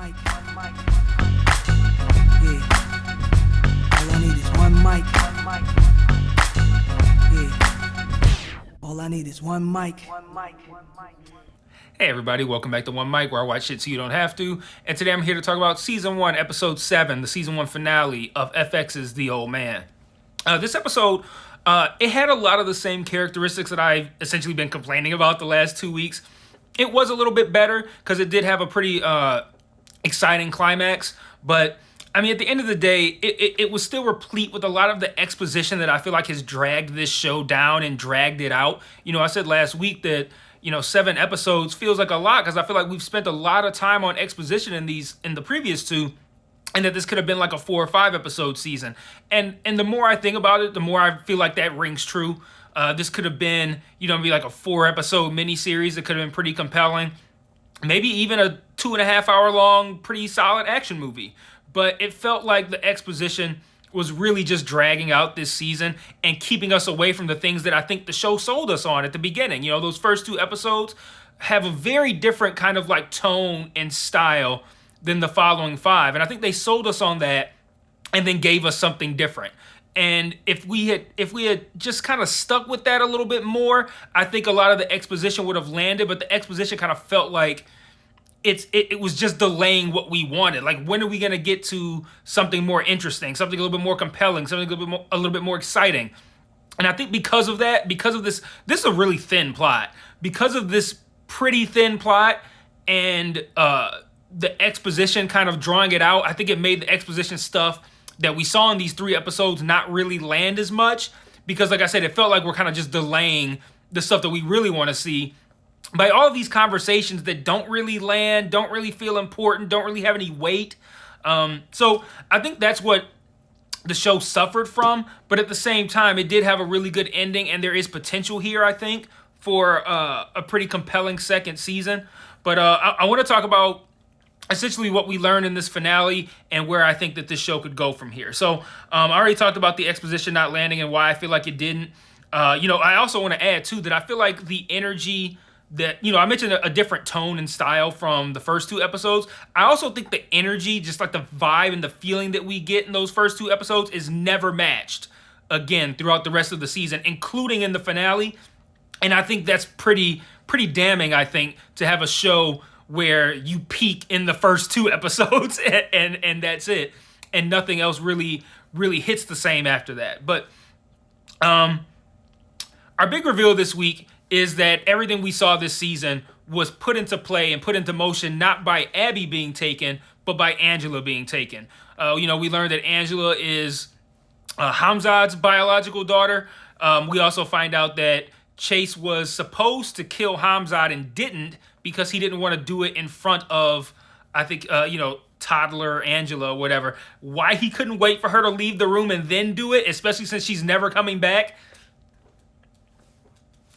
mic. Yeah. All I need is one mic. Yeah. All I need is one mic. Hey everybody, welcome back to One Mic, where I watch shit so you don't have to. And today I'm here to talk about Season 1, Episode 7, the Season 1 finale of FX's The Old Man. This episode, it had a lot of the same characteristics that I've essentially been complaining about the last 2 weeks. It was a little bit better, because it did have a pretty exciting climax, but I mean, at the end of the day, it was still replete with a lot of the exposition that I feel like has dragged this show down and dragged it out. You know, I said last week that 7 episodes feels like a lot because I feel like we've spent a lot of time on exposition in the previous 2, and that this could have been like a 4 or 5 episode season. And the more I think about it, the more I feel like that rings true. This could have been, maybe like a 4 episode miniseries that could have been pretty compelling. Maybe even a 2.5 hour long, pretty solid action movie. But it felt like the exposition was really just dragging out this season and keeping us away from the things that I think the show sold us on at the beginning. Those first 2 episodes have a very different kind of like tone and style than the following 5. And I think they sold us on that and then gave us something different. And if we had just kind of stuck with that a little bit more, I think a lot of the exposition would have landed, but the exposition kind of felt like it was just delaying what we wanted. Like, when are we going to get to something more interesting, something a little bit more compelling, something a little bit more exciting? And I think because of this is a really thin plot. Because of this pretty thin plot and the exposition kind of drawing it out, I think it made the exposition stuff that we saw in these 3 episodes not really land as much. Because, like I said, it felt like we're kind of just delaying the stuff that we really want to see by all of these conversations that don't really land, don't really feel important, don't really have any weight. So I think that's what the show suffered from. But at the same time, it did have a really good ending, and there is potential here, I think, for a pretty compelling second season. But I want to talk about essentially what we learned in this finale and where I think that this show could go from here. So I already talked about the exposition not landing and why I feel like it didn't. I also want to add, too, that I feel like the energy that, I mentioned a different tone and style from the first 2 episodes. I also think the energy, just like the vibe and the feeling that we get in those first 2 episodes, is never matched again throughout the rest of the season, including in the finale. And I think that's pretty damning, I think, to have a show where you peak in the first 2 episodes and that's it. And nothing else really hits the same after that. But our big reveal this week is that everything we saw this season was put into play and put into motion not by Abby being taken, but by Angela being taken. We learned that Angela is Hamzad's biological daughter. We also find out that Chase was supposed to kill Hamzad and didn't because he didn't want to do it in front of, I think, toddler Angela or whatever. Why he couldn't wait for her to leave the room and then do it, especially since she's never coming back.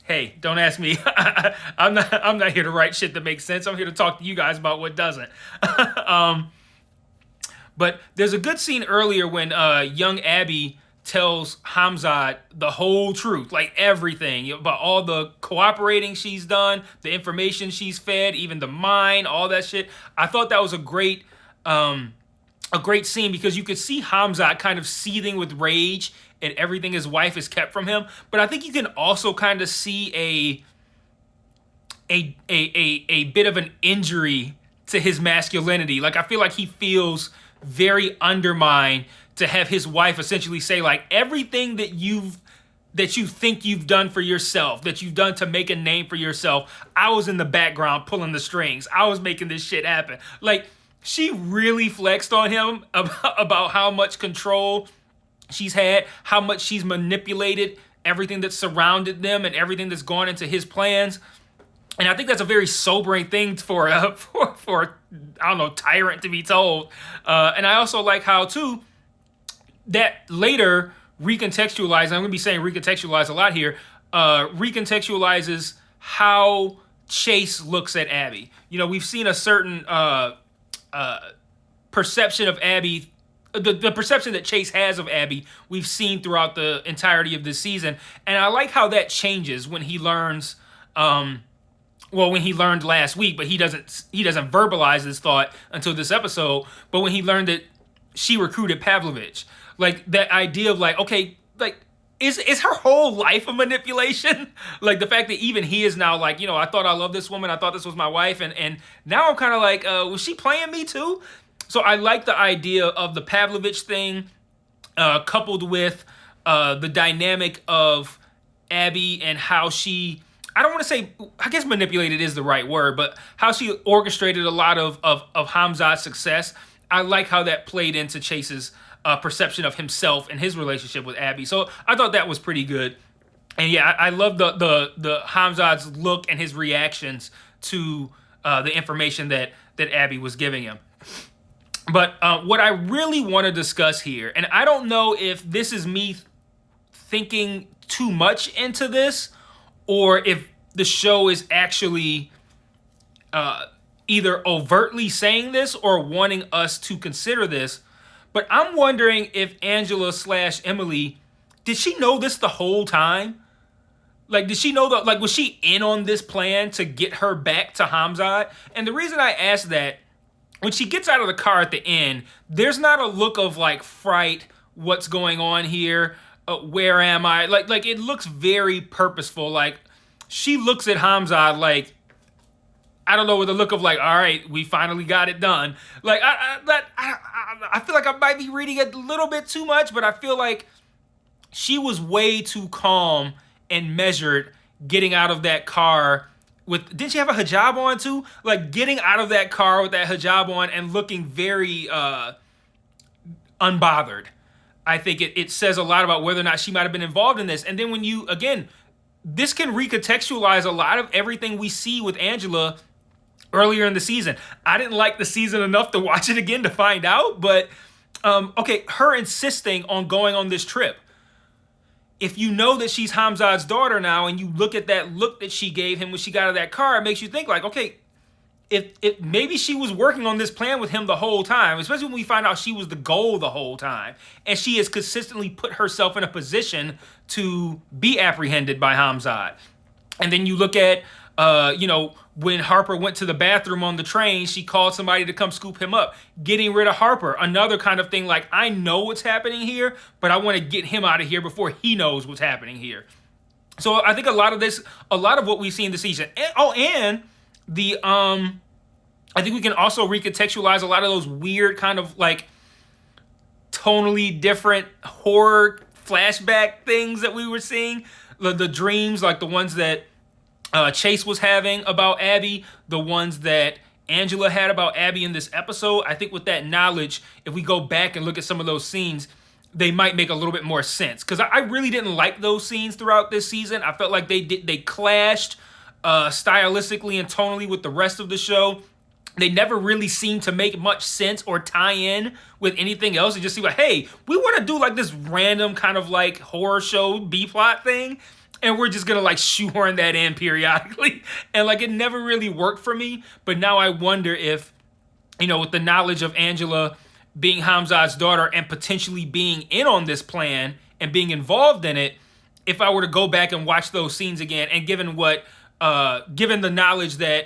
Hey, don't ask me. I'm not here to write shit that makes sense. I'm here to talk to you guys about what doesn't. But there's a good scene earlier when young Abby tells Hamzad the whole truth, like everything about all the cooperating she's done, the information she's fed, even the mine, all that shit. I thought that was a great scene because you could see Hamzad kind of seething with rage and everything his wife has kept from him. But I think you can also kind of see a bit of an injury to his masculinity. Like, I feel like he feels very undermined to have his wife essentially say, like, everything that you think you've done for yourself, that you've done to make a name for yourself, I was in the background pulling the strings. I was making this shit happen. Like, she really flexed on him about how much control she's had, how much she's manipulated everything that surrounded them and everything that's gone into his plans. And I think that's a very sobering thing for I don't know, tyrant to be told. And I also like how, too, that later recontextualizes, I'm going to be saying recontextualize a lot here, recontextualizes how Chase looks at Abby. We've seen a certain perception of Abby, the perception that Chase has of Abby, we've seen throughout the entirety of this season. And I like how that changes when he learns well, when he learned last week, but he doesn't verbalize this thought until this episode. But when he learned that she recruited Pavlovich, like that idea of like, okay, like is her whole life a manipulation? Like the fact that even he is now like, I thought I loved this woman, I thought this was my wife, and now I'm kind of like, was she playing me too? So I like the idea of the Pavlovich thing, coupled with the dynamic of Abby and how she, I don't want to say, I guess manipulated is the right word, but how she orchestrated a lot of Hamzat's success. I like how that played into Chase's perception of himself and his relationship with Abby. So I thought that was pretty good. And yeah, I love the Hamzat's look and his reactions to the information that Abby was giving him. But what I really want to discuss here, and I don't know if this is me thinking too much into this, or if the show is actually either overtly saying this or wanting us to consider this. But I'm wondering if Angela / Emily, did she know this the whole time? Like, did she know that? Like, was she in on this plan to get her back to Hamzat? And the reason I ask that, when she gets out of the car at the end, there's not a look of like fright. What's going on here? Where am I? Like it looks very purposeful. Like she looks at Hamzat like, I don't know, with a look of like, all right, we finally got it done. Like I feel like I might be reading a little bit too much, but I feel like she was way too calm and measured getting out of that car with, didn't she have a hijab on too? Like getting out of that car with that hijab on and looking very unbothered. I think it says a lot about whether or not she might have been involved in this. And then when you, again, this can recontextualize a lot of everything we see with Angela earlier in the season. I didn't like the season enough to watch it again to find out, but okay, her insisting on going on this trip. If you know that she's Hamzat's daughter now and you look at that look that she gave him when she got out of that car, it makes you think like, okay, if maybe she was working on this plan with him the whole time, especially when we find out she was the goal the whole time, and she has consistently put herself in a position to be apprehended by Hamzat. And then you look at, when Harper went to the bathroom on the train, she called somebody to come scoop him up. Getting rid of Harper, another kind of thing like, I know what's happening here, but I want to get him out of here before he knows what's happening here. So I think a lot of what we see in the season, and the I think we can also recontextualize a lot of those weird kind of like tonally different horror flashback things that we were seeing. The dreams, like the ones that Chase was having about Abby, the ones that Angela had about Abby in this episode. I think with that knowledge, if we go back and look at some of those scenes, they might make a little bit more sense. Because I really didn't like those scenes throughout this season. I felt like they clashed stylistically and tonally with the rest of the show. They never really seemed to make much sense or tie in with anything else. It just seemed like, hey, we want to do like this random kind of like horror show B-plot thing, and we're just going to like shoehorn that in periodically. And like it never really worked for me. But now I wonder if, with the knowledge of Angela being Hamzat's daughter and potentially being in on this plan and being involved in it, if I were to go back and watch those scenes again, and given the knowledge that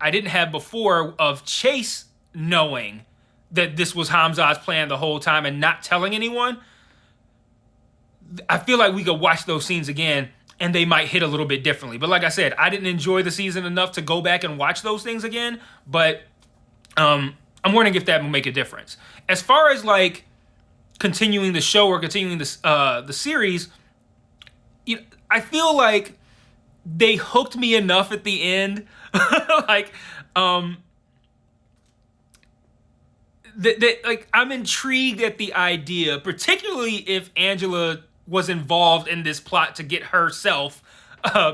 I didn't have before of Chase knowing that this was Hamzat's plan the whole time and not telling anyone, I feel like we could watch those scenes again and they might hit a little bit differently. But like I said, I didn't enjoy the season enough to go back and watch those things again. But I'm wondering if that will make a difference. As far as like continuing the show or continuing the series, I feel like they hooked me enough at the end. Like, I'm intrigued at the idea, particularly if Angela was involved in this plot to get herself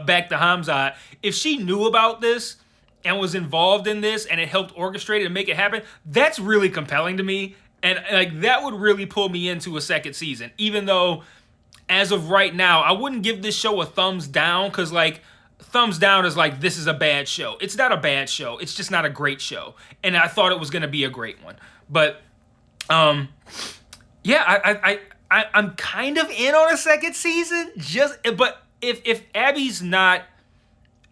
back to Hamzat. If she knew about this and was involved in this and it helped orchestrate it and make it happen, that's really compelling to me. And like that would really pull me into a second season, even though as of right now, I wouldn't give this show a thumbs down, because like thumbs down is like, this is a bad show. It's not a bad show. It's just not a great show. And I thought it was going to be a great one. But yeah, I'm kind of in on a second season. But if Abby's not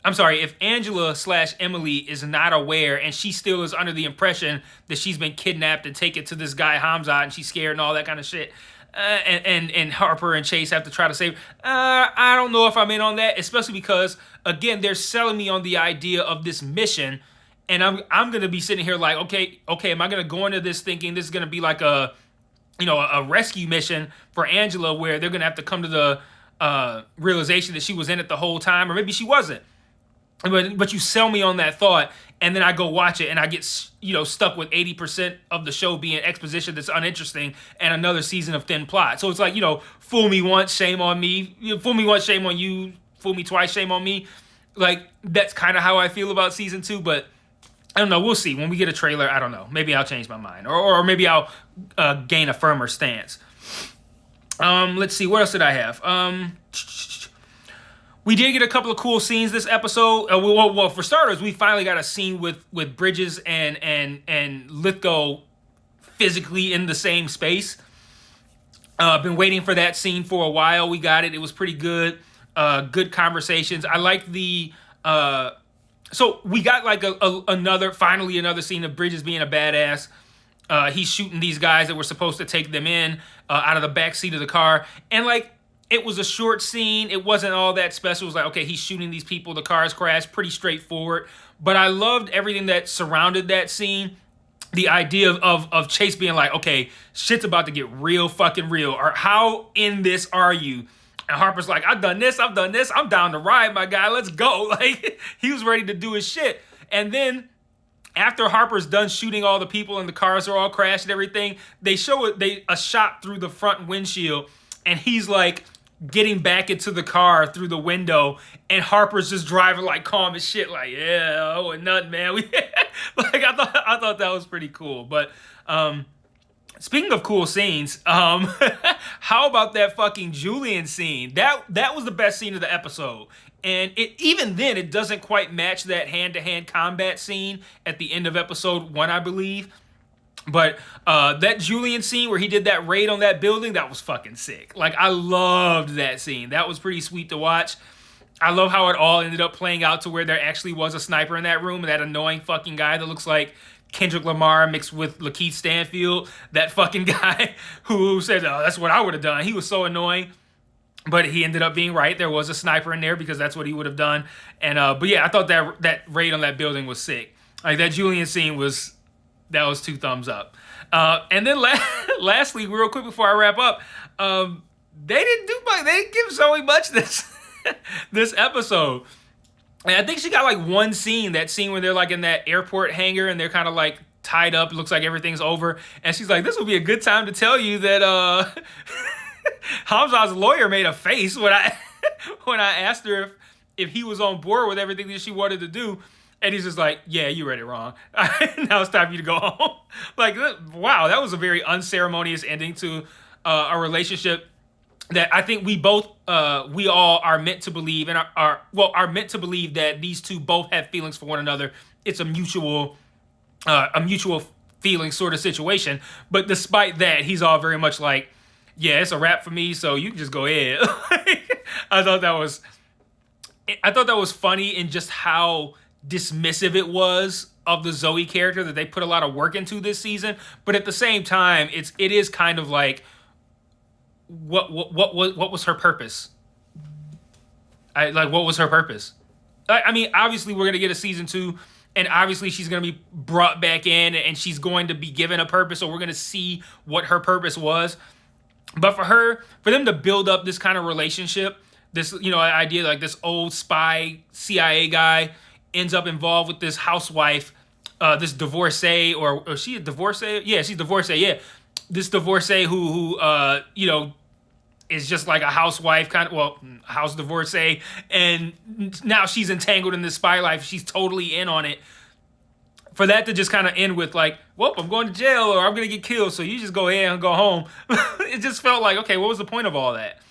I'm sorry, if Angela slash Emily is not aware and she still is under the impression that she's been kidnapped and taken to this guy Hamza and she's scared and all that kind of shit, and Harper and Chase have to try to save. I don't know if I'm in on that, especially because again they're selling me on the idea of this mission, and I'm gonna be sitting here like, okay, am I gonna go into this thinking this is gonna be like a rescue mission for Angela where they're gonna have to come to the realization that she was in it the whole time, or maybe she wasn't. But you sell me on that thought, and then I go watch it, and I get stuck with 80% of the show being exposition that's uninteresting, and another season of thin plot. So it's like, fool me once, shame on me. Fool me once, shame on you. Fool me twice, shame on me. Like, that's kind of how I feel about season 2, but I don't know. We'll see. When we get a trailer, I don't know. Maybe I'll change my mind, or maybe I'll gain a firmer stance. Let's see. What else did I have? We did get a couple of cool scenes this episode. Well, for starters, we finally got a scene with Bridges and Lithgow physically in the same space. Been waiting for that scene for a while. We got it. It was pretty good. Good conversations. I like the. So we got like finally another scene of Bridges being a badass. He's shooting these guys that were supposed to take them in out of the back seat of the car, and like. It was a short scene. It wasn't all that special. It was like, okay, he's shooting these people. The cars crashed. Pretty straightforward. But I loved everything that surrounded that scene. The idea of Chase being like, okay, shit's about to get real fucking real. Or how in this are you? And Harper's like, I've done this. I'm down to ride, my guy. Let's go. Like, he was ready to do his shit. And then after Harper's done shooting all the people and the cars are all crashed and everything, they show a shot through the front windshield. And he's like, getting back into the car through the window, and Harper's just driving like calm as shit, like, yeah, oh, and nothing, man. Like I thought that was pretty cool. But speaking of cool scenes, how about that fucking Julian scene? That was the best scene of the episode. And even then, it doesn't quite match that hand-to-hand combat scene at the end of episode 1, I believe. But that Julian scene where he did that raid on that building, that was fucking sick. Like, I loved that scene. That was pretty sweet to watch. I love how it all ended up playing out to where there actually was a sniper in that room, and that annoying fucking guy that looks like Kendrick Lamar mixed with Lakeith Stanfield. That fucking guy who said, oh, that's what I would have done. He was so annoying. But he ended up being right. There was a sniper in there because that's what he would have done. And but yeah, I thought that raid on that building was sick. Like, that Julian scene was... That was 2 thumbs up. And then lastly, real quick before I wrap up, they didn't do much. They didn't give Zoe much this episode. And I think she got like one scene, that scene where they're like in that airport hangar and they're kind of like tied up. It looks like everything's over. And she's like, this would be a good time to tell you that Hamza's lawyer made a face when I asked her if he was on board with everything that she wanted to do. And he's just like, yeah, you read it wrong. Now it's time for you to go home. Like, wow, that was a very unceremonious ending to a relationship that I think we all are meant to believe, and are meant to believe that these two both have feelings for one another. It's a mutual feeling sort of situation. But despite that, he's all very much like, yeah, it's a wrap for me, so you can just go ahead. I thought that was funny in just how dismissive it was of the Zoe character, that they put a lot of work into this season. But at the same time, it is kind of like, what was her purpose? What was her purpose? I mean, obviously we're gonna get a season 2, and obviously she's gonna be brought back in, and she's going to be given a purpose, so we're gonna see what her purpose was. But for them to build up this kind of relationship, this idea, like this old spy CIA guy ends up involved with this housewife, this divorcee, or is she a divorcee? Yeah, she's divorcee. Yeah, this divorcee who is just like a housewife, house divorcee, and now she's entangled in this spy life. She's totally in on it. For that to just kind of end with like, well, I'm going to jail or I'm gonna get killed, so you just go ahead and go home. It just felt like, okay, what was the point of all that?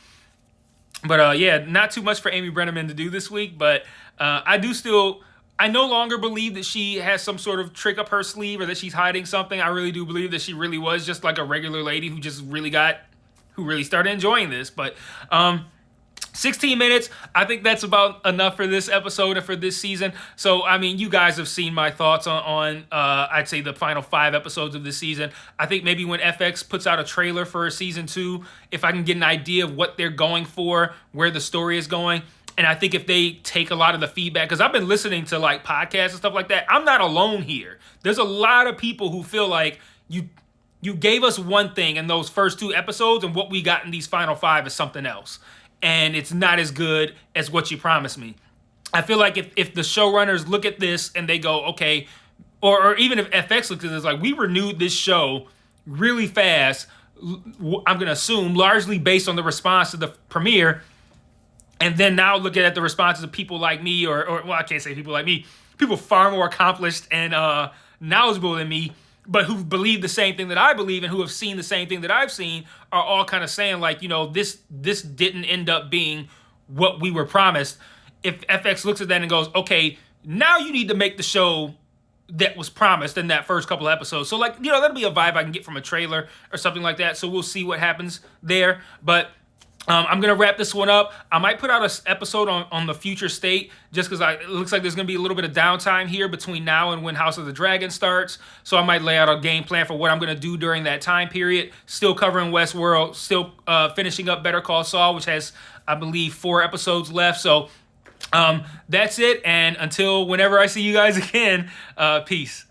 But yeah, not too much for Amy Brenneman to do this week, but I no longer believe that she has some sort of trick up her sleeve or that she's hiding something. I really do believe that she really was just like a regular lady who really started enjoying this. But 16 minutes, I think that's about enough for this episode and for this season. So, I mean, you guys have seen my thoughts on I'd say, the final 5 episodes of this season. I think maybe when FX puts out a trailer for season 2, if I can get an idea of what they're going for, where the story is going, and I think if they take a lot of the feedback, because I've been listening to like podcasts and stuff like that, I'm not alone here. There's a lot of people who feel like you gave us one thing in those first 2 episodes, and what we got in these final 5 is something else. And it's not as good as what you promised me. I feel like if the showrunners look at this and they go, okay, or even if FX looks at this, like, we renewed this show really fast, I'm going to assume, largely based on the response to the premiere, and then now looking at the responses of people like me, or well, I can't say people like me, people far more accomplished and knowledgeable than me, but who believe the same thing that I believe and who have seen the same thing that I've seen, are all kind of saying, like, you know, this didn't end up being what we were promised. If FX looks at that and goes, okay, now you need to make the show that was promised in that first couple of episodes. So, like, you know, that'll be a vibe I can get from a trailer or something like that. So we'll see what happens there. But I'm going to wrap this one up. I might put out an episode on the future state, just because it looks like there's going to be a little bit of downtime here between now and when House of the Dragon starts. So I might lay out a game plan for what I'm going to do during that time period. Still covering Westworld, still finishing up Better Call Saul, which has, I believe, 4 episodes left. So that's it. And until whenever I see you guys again, peace.